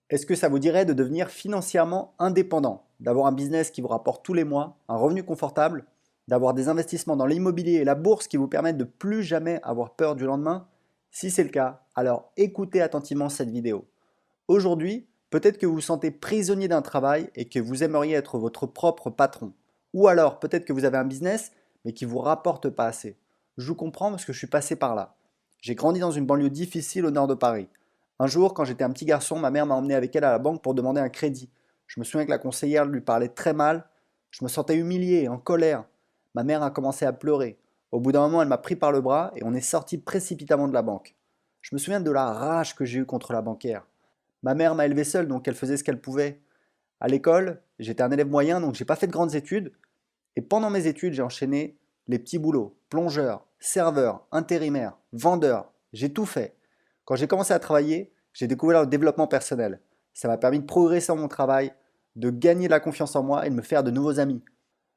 Est-ce que ça vous dirait de devenir financièrement indépendant, d'avoir un business qui vous rapporte tous les mois, un revenu confortable, d'avoir des investissements dans l'immobilier et la bourse qui vous permettent de plus jamais avoir peur du lendemain? Si c'est le cas, alors écoutez attentivement cette vidéo. Aujourd'hui, peut-être que vous vous sentez prisonnier d'un travail et que vous aimeriez être votre propre patron. Ou alors peut-être que vous avez un business mais qui ne vous rapporte pas assez. Je vous comprends parce que je suis passé par là. J'ai grandi dans une banlieue difficile au nord de Paris. Un jour, quand j'étais un petit garçon, ma mère m'a emmené avec elle à la banque pour demander un crédit. Je me souviens que la conseillère lui parlait très mal. Je me sentais humilié, en colère. Ma mère a commencé à pleurer. Au bout d'un moment, elle m'a pris par le bras et on est sorti précipitamment de la banque. Je me souviens de la rage que j'ai eue contre la banquière. Ma mère m'a élevé seule, donc elle faisait ce qu'elle pouvait. À l'école, j'étais un élève moyen, donc j'ai pas fait de grandes études. Et pendant mes études, j'ai enchaîné les petits boulots, plongeur, serveur, intérimaire, vendeur. J'ai tout fait. Quand j'ai commencé à travailler, j'ai découvert le développement personnel. Ça m'a permis de progresser dans mon travail, de gagner de la confiance en moi et de me faire de nouveaux amis.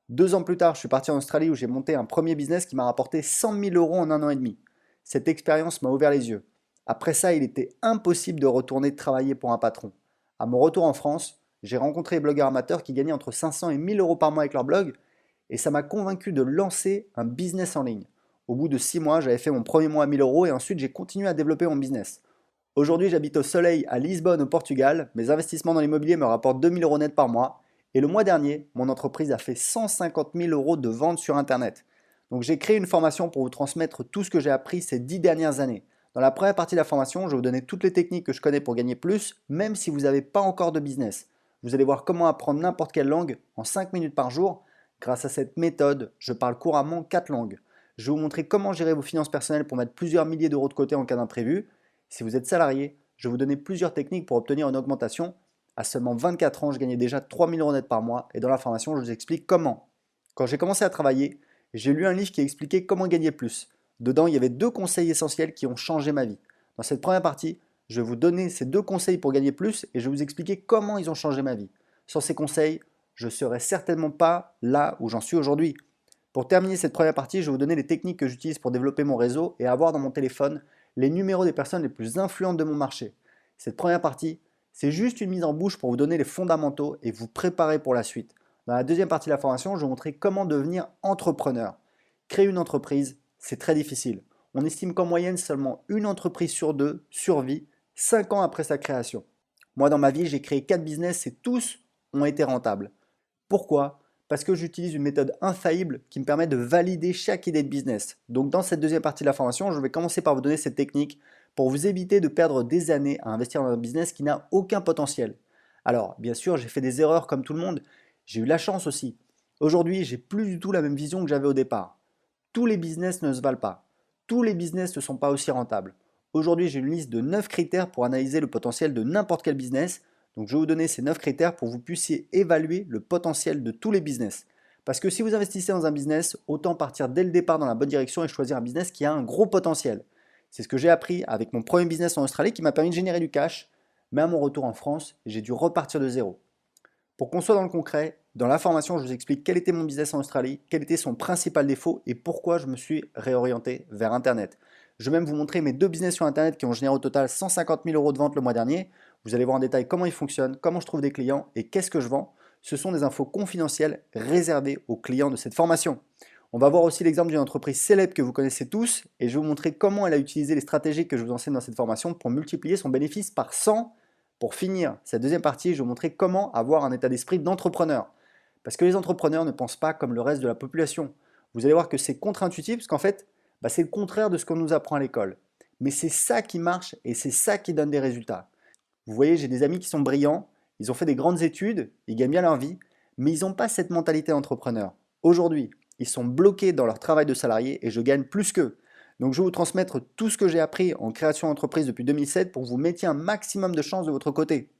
2 ans plus tard, je suis parti en Australie où j'ai monté un premier business qui m'a rapporté 100 000 euros en 1 an et demi. Cette expérience m'a ouvert les yeux. Après ça, il était impossible de retourner travailler pour un patron. À mon retour en France, j'ai rencontré des blogueurs amateurs qui gagnaient entre 500 et 1000 euros par mois avec leur blog et ça m'a convaincu de lancer un business en ligne. Au bout de 6 mois, j'avais fait mon premier mois à 1000 euros et ensuite j'ai continué à développer mon business. Aujourd'hui, j'habite au soleil à Lisbonne au Portugal. Mes investissements dans l'immobilier me rapportent 2000 euros net par mois. Et le mois dernier, mon entreprise a fait 150 000 euros de ventes sur Internet. Donc j'ai créé une formation pour vous transmettre tout ce que j'ai appris ces 10 dernières années. Dans la première partie de la formation, je vais vous donner toutes les techniques que je connais pour gagner plus, même si vous n'avez pas encore de business. Vous allez voir comment apprendre n'importe quelle langue en 5 minutes par jour. Grâce à cette méthode, je parle couramment 4 langues. Je vais vous montrer comment gérer vos finances personnelles pour mettre plusieurs milliers d'euros de côté en cas d'imprévu. Si vous êtes salarié, je vais vous donner plusieurs techniques pour obtenir une augmentation. À seulement 24 ans, je gagnais déjà 3000 euros net par mois et dans la formation, je vous explique comment. Quand j'ai commencé à travailler, j'ai lu un livre qui expliquait comment gagner plus. Dedans, il y avait 2 conseils essentiels qui ont changé ma vie. Dans cette première partie, je vais vous donner ces 2 conseils pour gagner plus et je vais vous expliquer comment ils ont changé ma vie. Sans ces conseils, je ne serais certainement pas là où j'en suis aujourd'hui. Pour terminer cette première partie, je vais vous donner les techniques que j'utilise pour développer mon réseau et avoir dans mon téléphone les numéros des personnes les plus influentes de mon marché. Cette première partie, c'est juste une mise en bouche pour vous donner les fondamentaux et vous préparer pour la suite. Dans la deuxième partie de la formation, je vais vous montrer comment devenir entrepreneur. Créer une entreprise, c'est très difficile. On estime qu'en moyenne, seulement une entreprise sur deux survit 5 ans après sa création. Moi, dans ma vie, j'ai créé 4 business et tous ont été rentables. Pourquoi? Parce que j'utilise une méthode infaillible qui me permet de valider chaque idée de business. Donc dans cette deuxième partie de la formation, je vais commencer par vous donner cette technique pour vous éviter de perdre des années à investir dans un business qui n'a aucun potentiel. Alors, bien sûr, j'ai fait des erreurs comme tout le monde. J'ai eu la chance aussi. Aujourd'hui, j'ai plus du tout la même vision que j'avais au départ. Tous les business ne se valent pas. Tous les business ne sont pas aussi rentables. Aujourd'hui, j'ai une liste de 9 critères pour analyser le potentiel de n'importe quel business. Donc, je vais vous donner ces 9 critères pour que vous puissiez évaluer le potentiel de tous les business. Parce que si vous investissez dans un business, autant partir dès le départ dans la bonne direction et choisir un business qui a un gros potentiel. C'est ce que j'ai appris avec mon premier business en Australie qui m'a permis de générer du cash. Mais à mon retour en France, j'ai dû repartir de zéro. Pour qu'on soit dans le concret, dans la formation, je vous explique quel était mon business en Australie, quel était son principal défaut et pourquoi je me suis réorienté vers Internet. Je vais même vous montrer mes 2 business sur Internet qui ont généré au total 150 000 euros de vente le mois dernier. Vous allez voir en détail comment ils fonctionnent, comment je trouve des clients et qu'est-ce que je vends. Ce sont des infos confidentielles réservées aux clients de cette formation. On va voir aussi l'exemple d'une entreprise célèbre que vous connaissez tous et je vais vous montrer comment elle a utilisé les stratégies que je vous enseigne dans cette formation pour multiplier son bénéfice par 100. Pour finir cette deuxième partie, je vais vous montrer comment avoir un état d'esprit d'entrepreneur. Parce que les entrepreneurs ne pensent pas comme le reste de la population. Vous allez voir que c'est contre-intuitif parce qu'en fait, c'est le contraire de ce qu'on nous apprend à l'école. Mais c'est ça qui marche et c'est ça qui donne des résultats. Vous voyez, j'ai des amis qui sont brillants, ils ont fait des grandes études, ils gagnent bien leur vie, mais ils n'ont pas cette mentalité d'entrepreneur. Aujourd'hui, ils sont bloqués dans leur travail de salarié et je gagne plus qu'eux. Donc je vais vous transmettre tout ce que j'ai appris en création d'entreprise depuis 2007 pour que vous mettiez un maximum de chances de votre côté.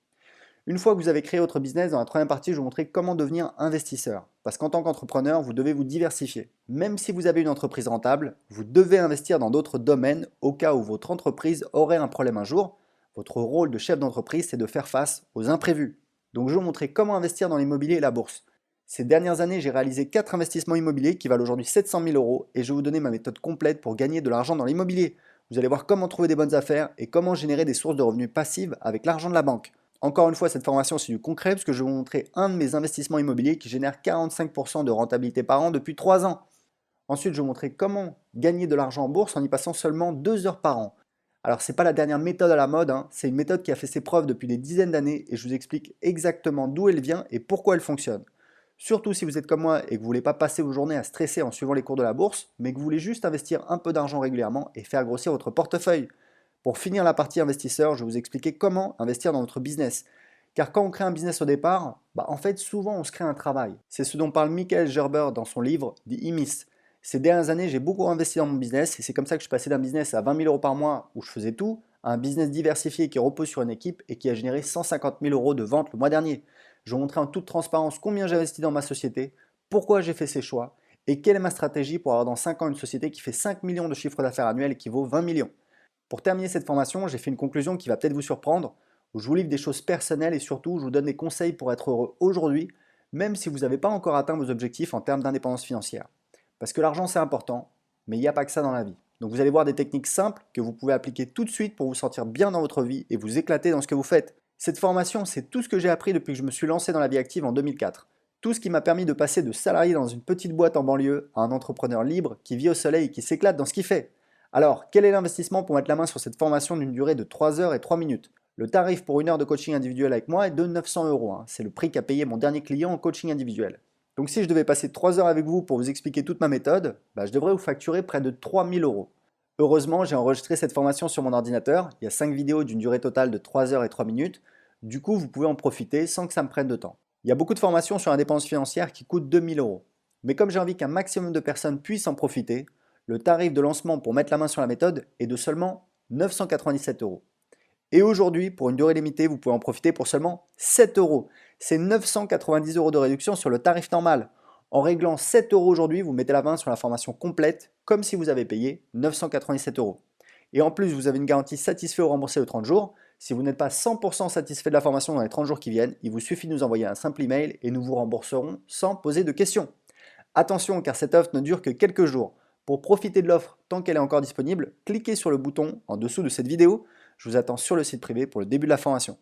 Une fois que vous avez créé votre business, dans la troisième partie, je vais vous montrer comment devenir investisseur. Parce qu'en tant qu'entrepreneur, vous devez vous diversifier. Même si vous avez une entreprise rentable, vous devez investir dans d'autres domaines au cas où votre entreprise aurait un problème un jour. Votre rôle de chef d'entreprise, c'est de faire face aux imprévus. Donc je vais vous montrer comment investir dans l'immobilier et la bourse. Ces dernières années, j'ai réalisé 4 investissements immobiliers qui valent aujourd'hui 700 000 euros et je vais vous donner ma méthode complète pour gagner de l'argent dans l'immobilier. Vous allez voir comment trouver des bonnes affaires et comment générer des sources de revenus passives avec l'argent de la banque. Encore une fois, cette formation, c'est du concret parce que je vais vous montrer un de mes investissements immobiliers qui génère 45% de rentabilité par an depuis 3 ans. Ensuite, je vais vous montrer comment gagner de l'argent en bourse en y passant seulement 2 heures par an. Alors, ce n'est pas la dernière méthode à la mode, hein, c'est une méthode qui a fait ses preuves depuis des dizaines d'années et je vous explique exactement d'où elle vient et pourquoi elle fonctionne. Surtout si vous êtes comme moi et que vous ne voulez pas passer vos journées à stresser en suivant les cours de la bourse, mais que vous voulez juste investir un peu d'argent régulièrement et faire grossir votre portefeuille. Pour finir la partie investisseur, je vais vous expliquer comment investir dans votre business. Car quand on crée un business au départ, en fait souvent on se crée un travail. C'est ce dont parle Michael Gerber dans son livre The E-Myth. Ces dernières années, j'ai beaucoup investi dans mon business et c'est comme ça que je suis passé d'un business à 20 000 euros par mois où je faisais tout à un business diversifié qui repose sur une équipe et qui a généré 150 000 euros de vente le mois dernier. Je vais vous montrer en toute transparence combien j'ai investi dans ma société, pourquoi j'ai fait ces choix et quelle est ma stratégie pour avoir dans 5 ans une société qui fait 5 millions de chiffre d'affaires annuel et qui vaut 20 millions. Pour terminer cette formation, j'ai fait une conclusion qui va peut-être vous surprendre, où je vous livre des choses personnelles et surtout je vous donne des conseils pour être heureux aujourd'hui, même si vous n'avez pas encore atteint vos objectifs en termes d'indépendance financière. Parce que l'argent c'est important, mais il n'y a pas que ça dans la vie. Donc vous allez voir des techniques simples que vous pouvez appliquer tout de suite pour vous sentir bien dans votre vie et vous éclater dans ce que vous faites. Cette formation, c'est tout ce que j'ai appris depuis que je me suis lancé dans la vie active en 2004. Tout ce qui m'a permis de passer de salarié dans une petite boîte en banlieue à un entrepreneur libre qui vit au soleil et qui s'éclate dans ce qu'il fait. Alors, quel est l'investissement pour mettre la main sur cette formation d'une durée de 3 heures et 3 minutes? Le tarif pour 1 heure de coaching individuel avec moi est de 900 euros. C'est le prix qu'a payé mon dernier client en coaching individuel. Donc si je devais passer 3 heures avec vous pour vous expliquer toute ma méthode, je devrais vous facturer près de 3000 euros. Heureusement, j'ai enregistré cette formation sur mon ordinateur. Il y a 5 vidéos d'une durée totale de 3 heures et 3 minutes. Du coup, vous pouvez en profiter sans que ça me prenne de temps. Il y a beaucoup de formations sur l'indépendance financière qui coûtent 2000 euros. Mais comme j'ai envie qu'un maximum de personnes puissent en profiter, le tarif de lancement pour mettre la main sur la méthode est de seulement 997 euros. Et aujourd'hui, pour une durée limitée, vous pouvez en profiter pour seulement 7 euros. C'est 990 euros de réduction sur le tarif normal. En réglant 7 euros aujourd'hui, vous mettez la main sur la formation complète, comme si vous avez payé 997 euros. Et en plus, vous avez une garantie satisfait ou remboursé de 30 jours. Si vous n'êtes pas 100% satisfait de la formation dans les 30 jours qui viennent, il vous suffit de nous envoyer un simple email et nous vous rembourserons sans poser de questions. Attention, car cette offre ne dure que quelques jours. Pour profiter de l'offre tant qu'elle est encore disponible, cliquez sur le bouton en dessous de cette vidéo. Je vous attends sur le site privé pour le début de la formation.